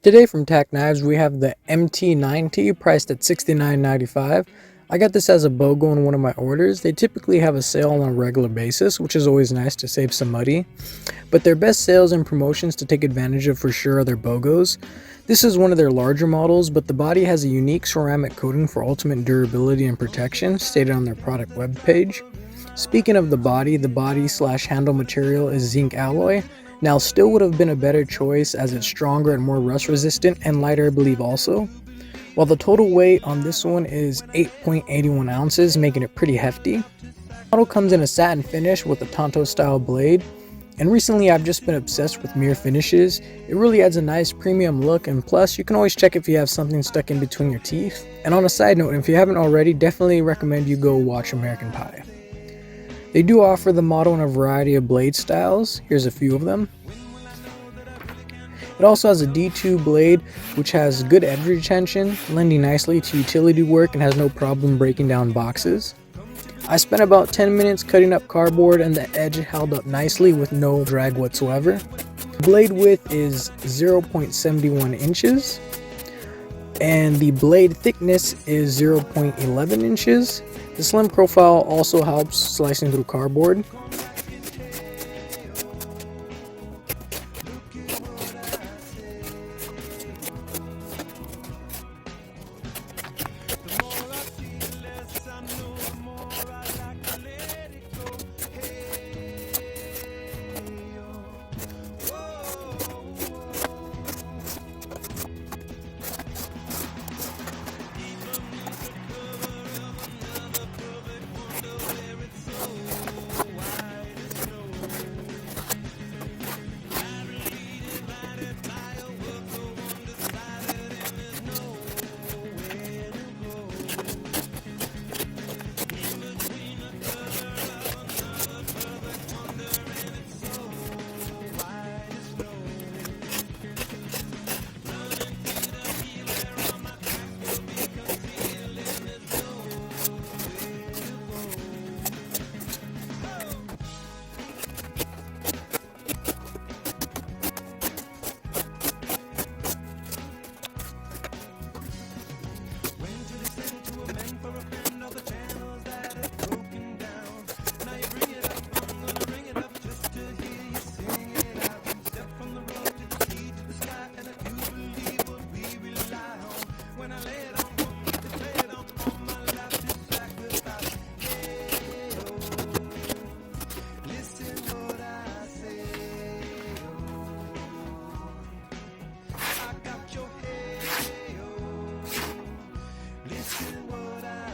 Today from TacKnives we have the MT9T priced at $69.95. I got this as a BOGO in one of my orders. They typically have a sale on a regular basis, which is always nice to save some money. But their best sales and promotions to take advantage of for sure are their BOGOs. This is one of their larger models, but the body has a unique ceramic coating for ultimate durability and protection, stated on their product webpage. Speaking of the body/handle material is zinc alloy. Now, still would have been a better choice as it's stronger and more rust resistant and lighter, I believe also. While the total weight on this one is 8.81 ounces, making it pretty hefty. The model comes in a satin finish with a Tonto style blade. And recently I've just been obsessed with mirror finishes. It really adds a nice premium look, and plus you can always check if you have something stuck in between your teeth. And on a side note, if you haven't already, definitely recommend you go watch American Pie. They do offer the model in a variety of blade styles. Here's a few of them. It also has a D2 blade which has good edge retention, lending nicely to utility work and has no problem breaking down boxes. I spent about 10 minutes cutting up cardboard and the edge held up nicely with no drag whatsoever. The blade width is 0.71 inches and the blade thickness is 0.11 inches. The slim profile also helps slicing through cardboard.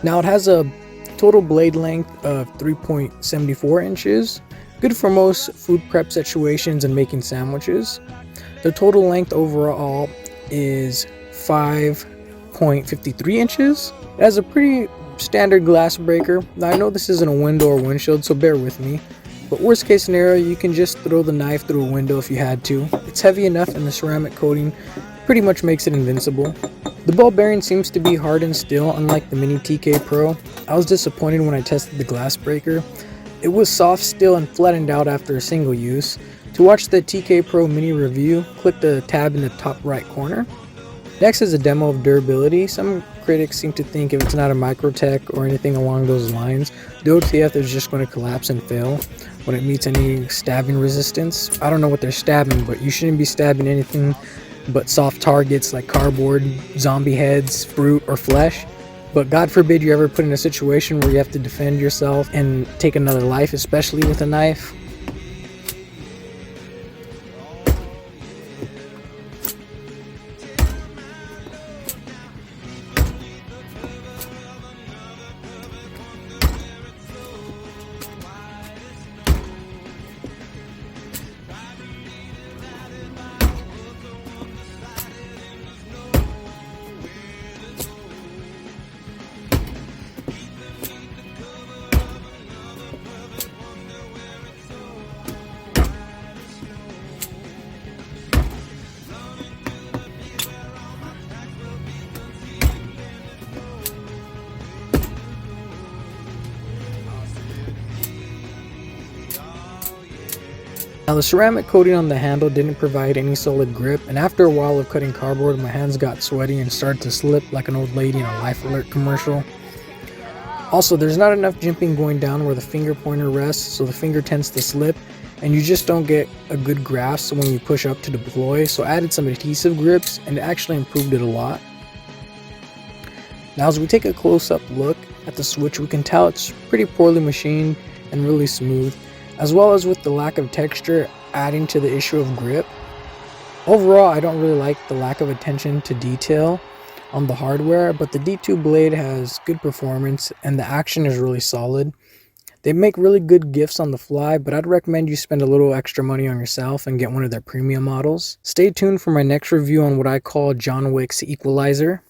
Now it has a total blade length of 3.74 inches, good for most food prep situations and making sandwiches. The total length overall is 5.53 inches. It has a pretty standard glass breaker. Now I know this isn't a window or windshield, so bear with me. But worst case scenario, you can just throw the knife through a window if you had to. It's heavy enough and the ceramic coating pretty much makes it invincible. The ball bearing seems to be hardened still, unlike the Mini TK Pro. I was disappointed when I tested the glass breaker. It was soft still and flattened out after a single use. To watch the TK Pro Mini review, click the tab in the top right corner. Next is a demo of durability. Some critics seem to think if it's not a Microtech or anything along those lines, the OTF is just going to collapse and fail when it meets any stabbing resistance. I don't know what they're stabbing, but you shouldn't be stabbing anything but soft targets like cardboard, zombie heads, fruit, or flesh. But God forbid you ever put in a situation where you have to defend yourself and take another life, especially with a knife. Now the ceramic coating on the handle didn't provide any solid grip, and after a while of cutting cardboard, my hands got sweaty and started to slip like an old lady in a Life Alert commercial. Also, there's not enough jimping going down where the finger pointer rests, so the finger tends to slip, and you just don't get a good grasp when you push up to deploy, so I added some adhesive grips, and it actually improved it a lot. Now as we take a close-up look at the switch, we can tell it's pretty poorly machined and really smooth, as well as with the lack of texture adding to the issue of grip. Overall, I don't really like the lack of attention to detail on the hardware, but the D2 blade has good performance and the action is really solid. They make really good gifts on the fly, but I'd recommend you spend a little extra money on yourself and get one of their premium models. Stay tuned for my next review on what I call John Wick's equalizer.